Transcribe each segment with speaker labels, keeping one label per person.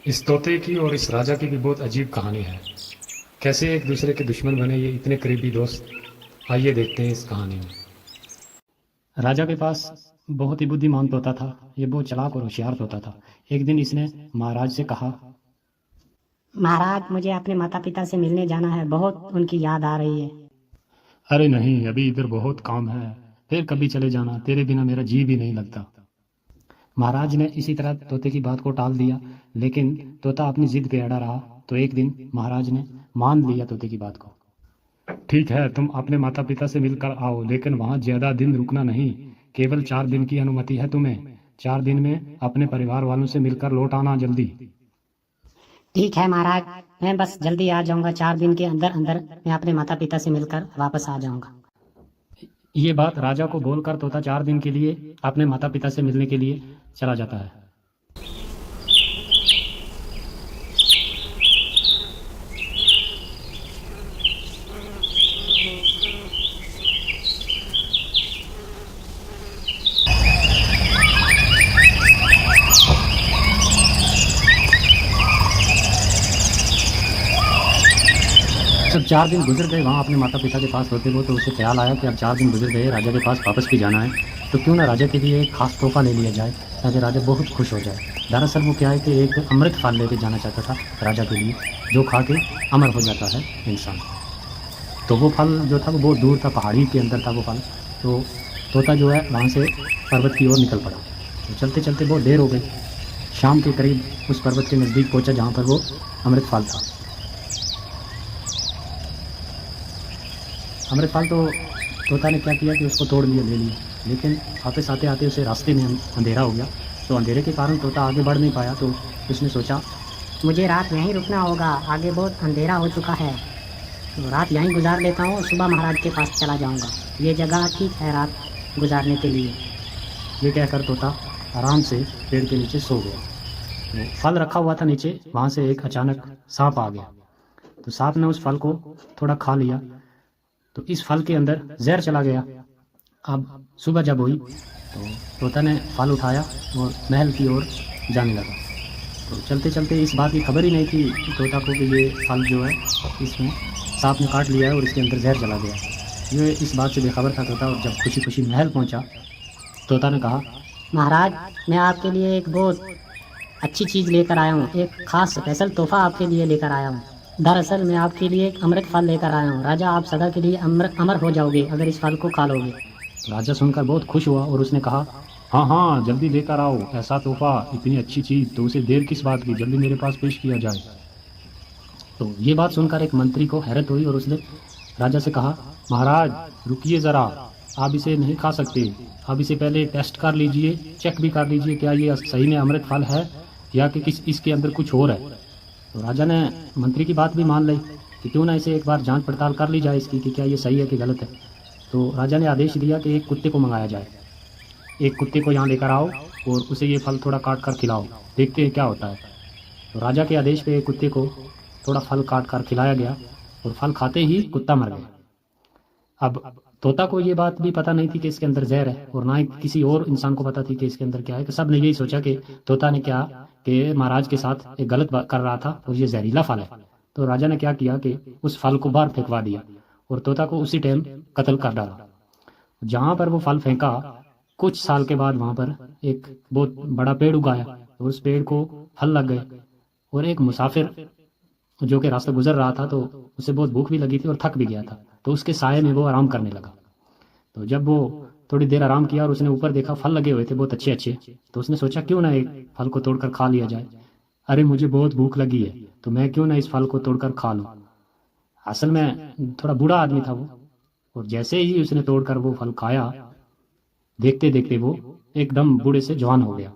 Speaker 1: इस तोते की और इस राजा की भी बहुत अजीब कहानी है। कैसे एक दूसरे के दुश्मन बने ये इतने करीबी दोस्त। आइए देखते हैं इस कहानी में। राजा के पास बहुत ही बुद्धिमान तोता था। ये बहुत चालाक और होशियार तोता था। एक दिन इसने महाराज से कहा,
Speaker 2: महाराज, मुझे अपने माता पिता से मिलने जाना है। बहुत उनकी याद आ रही है।
Speaker 1: अरे नहीं, अभी इधर बहुत काम है, फिर कभी चले जाना, तेरे बिना मेरा जी भी नहीं लगता। महाराज ने इसी तरह तोते की बात को टाल दिया, लेकिन तोता अपनी जिद पे अड़ा रहा। तो एक दिन महाराज ने मान लिया तोते की बात को। ठीक है, तुम अपने माता पिता से मिलकर आओ, लेकिन वहां ज्यादा दिन रुकना नहीं। केवल 4 दिन की अनुमति है तुम्हें। 4 दिन में अपने परिवार वालों से मिलकर लौट आना जल्दी।
Speaker 2: ठीक है महाराज, मैं बस जल्दी आ जाऊंगा। 4 दिन के अंदर अंदर मैं अपने माता पिता से मिलकर वापस आ जाऊंगा।
Speaker 1: ये बात राजा को बोलकर तोता 4 दिन के लिए अपने माता पिता से मिलने के लिए चला जाता है। जब 4 दिन गुजर गए वहाँ अपने माता पिता के पास होते हुए, तो उसे ख्याल आया कि अब 4 दिन गुजर गए, राजा के पास वापस भी जाना है, तो क्यों ना राजा के लिए एक खास तोहफा ले लिया जाए ताकि राजा बहुत खुश हो जाए। दरअसल वो क्या है कि एक अमृत फल लेके जाना चाहता था राजा के लिए, जो खा के अमर हो जाता है इंसान। तो वो फल जो था वो बहुत दूर था, पहाड़ी के अंदर था वो फल। तो तोता जो है वहाँ से पर्वत की ओर निकल पड़ा। तो चलते चलते बहुत देर हो गई। शाम के करीब उस पर्वत के नज़दीक पहुँचा जहाँ पर वो अमृत फल था। अमृत फल तो तोता ने क्या किया कि उसको तोड़ लिया, ले लिया, लेकिन वापस आते आते उसे रास्ते में अंधेरा हो गया। तो अंधेरे के कारण तोता आगे बढ़ नहीं पाया। तो उसने सोचा,
Speaker 2: मुझे रात यहीं रुकना होगा, आगे बहुत अंधेरा हो चुका है। तो रात यहीं गुजार लेता हूँ, सुबह महाराज के पास चला जाऊंगा। ये जगह ठीक है रात गुजारने के लिए।
Speaker 1: ये कहकर तोता आराम से पेड़ के नीचे सो गया। तो फल रखा हुआ था नीचे, वहाँ से एक अचानक सांप आ गया। तो सांप ने उस फल को थोड़ा खा लिया, तो इस फल के अंदर जहर चला गया। अब सुबह जब हुई तो तोता ने फल उठाया और महल की ओर जाने लगा। तो चलते चलते इस बात की खबर ही नहीं थी कि तोता को कि ये फल जो है इसमें सांप ने काट लिया है और इसके अंदर जहर चला गया। ये इस बात से बेखबर था तोता। और जब खुशी खुशी महल पहुंचा, तोता ने कहा,
Speaker 2: महाराज, मैं आपके लिए एक बहुत अच्छी चीज़ लेकर आया हूँ। एक खास स्पेशल तोहफा आपके लिए लेकर आया हूँ। दरअसल मैं आपके लिए एक अमृत फल लेकर आया हूँ। राजा, आप सदा के लिए अमर हो जाओगे अगर इस फल को खा लोगे।
Speaker 1: राजा सुनकर बहुत खुश हुआ और उसने कहा, हाँ हाँ, जल्दी लेकर आओ ऐसा तोहफा, इतनी अच्छी चीज़, तो उसे देर किस बात की, जल्दी मेरे पास पेश किया जाए। तो ये बात सुनकर एक मंत्री को हैरत हुई और उसने राजा से कहा, महाराज रुकिए ज़रा, आप इसे नहीं खा सकते। आप इसे पहले टेस्ट कर लीजिए, चेक भी कर लीजिए क्या ये सही में अमृत फल है या कि किस इसके अंदर कुछ और है। तो राजा ने मंत्री की बात भी मान ली कि क्यों ना इसे एक बार जांच पड़ताल कर ली जाए इसकी कि क्या ये सही है कि गलत है। तो राजा ने आदेश दिया कि एक कुत्ते को मंगाया जाए। एक कुत्ते को यहाँ लेकर आओ और उसे ये फल थोड़ा काट कर खिलाओ, देखते हैं क्या होता है। तो राजा के आदेश पे एक कुत्ते को थोड़ा फल काट कर खिलाया गया और फल खाते ही कुत्ता मर गया। अब तोता को ये बात भी पता नहीं थी कि इसके अंदर जहर है, और ना ही किसी और इंसान को पता थी कि इसके अंदर क्या है। कि सब ने यही सोचा कि तोता ने क्या कि महाराज के साथ एक गलत कर रहा था और ये जहरीला फल है। तो राजा ने क्या किया कि उस फल को बाहर फेंकवा दिया और तोता को उसी टाइम कत्ल कर डाला। जहाँ पर वो फल फेंका, कुछ साल के बाद वहाँ पर एक बहुत बड़ा पेड़ उगाया और उस पेड़ को फल लग गए। और एक मुसाफिर जो कि रास्ता गुजर रहा था, तो उसे बहुत भूख भी लगी थी और थक भी गया था, तो उसके साये में वो आराम करने लगा। तो जब वो थोड़ी देर आराम किया और उसने ऊपर देखा, फल लगे हुए थे बहुत अच्छे अच्छे, तो उसने सोचा क्यों ना एक फल को तोड़कर खा लिया जाए। अरे मुझे बहुत भूख लगी है, तो मैं क्यों ना इस फल को तोड़कर खा लूँ। असल में थोड़ा बूढ़ा आदमी था वो, और जैसे ही उसने तोड़कर वो फल खाया, देखते देखते वो एकदम बूढ़े से जवान हो गया।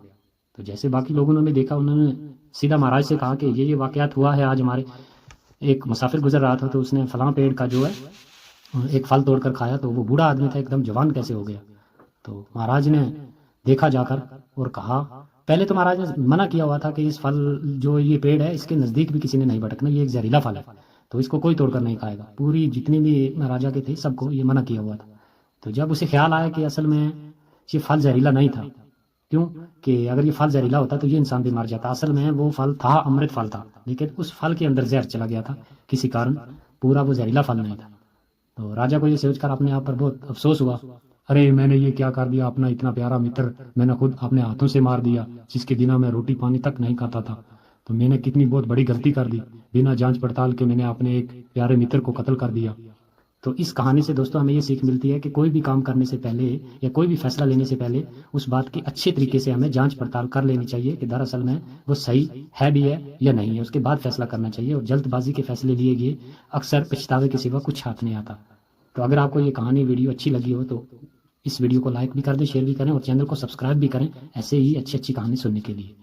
Speaker 1: तो जैसे बाकी लोगों ने भी देखा, उन्होंने सीधा महाराज से कहा कि ये वाकयात हुआ है आज हमारे। एक मुसाफिर गुजर रहा था तो उसने फलां पेड़ का जो है एक फल तोड़कर खाया, तो वो बूढ़ा आदमी था एकदम जवान कैसे हो गया। तो महाराज ने देखा जाकर और कहा, पहले तो महाराज ने मना किया हुआ था कि इस फल जो ये पेड़ है इसके नज़दीक भी किसी ने नहीं भटकना, ये एक जहरीला फल है, तो इसको कोई तोड़कर नहीं खाएगा। पूरी जितनी भी महाराजा के थे सबको ये मना किया हुआ था। तो जब उसे ख्याल आया कि असल में ये फल जहरीला नहीं था, क्यों कि अगर ये फल जहरीला होता तो ये इंसान भी मर जाता। असल में वो फल था, अमृत फल था, लेकिन उस फल के अंदर जहर चला गया था किसी कारण, पूरा वो जहरीला फल नहीं था। तो राजा को ये सोचकर अपने आप पर बहुत अफसोस हुआ, अरे मैंने ये क्या कर दिया, अपना इतना प्यारा मित्र मैंने खुद अपने हाथों से मार दिया, जिसके बिना मैं रोटी पानी तक नहीं खाता था। तो मैंने कितनी बहुत बड़ी गलती कर दी, बिना जांच पड़ताल के मैंने अपने एक प्यारे मित्र को कत्ल कर दिया। तो इस कहानी से दोस्तों हमें ये सीख मिलती है कि कोई भी काम करने से पहले या कोई भी फैसला लेने से पहले उस बात की अच्छे तरीके से हमें जांच पड़ताल कर लेनी चाहिए कि दरअसल में वो सही है भी है या नहीं है, उसके बाद फैसला करना चाहिए। और जल्दबाजी के फैसले लिए गए अक्सर पछतावे के सिवा कुछ हाथ नहीं आता। तो अगर आपको ये कहानी वीडियो अच्छी लगी हो तो इस वीडियो को लाइक भी कर दें, शेयर भी करें और चैनल को सब्सक्राइब भी करें ऐसे ही अच्छी अच्छी कहानी सुनने के लिए।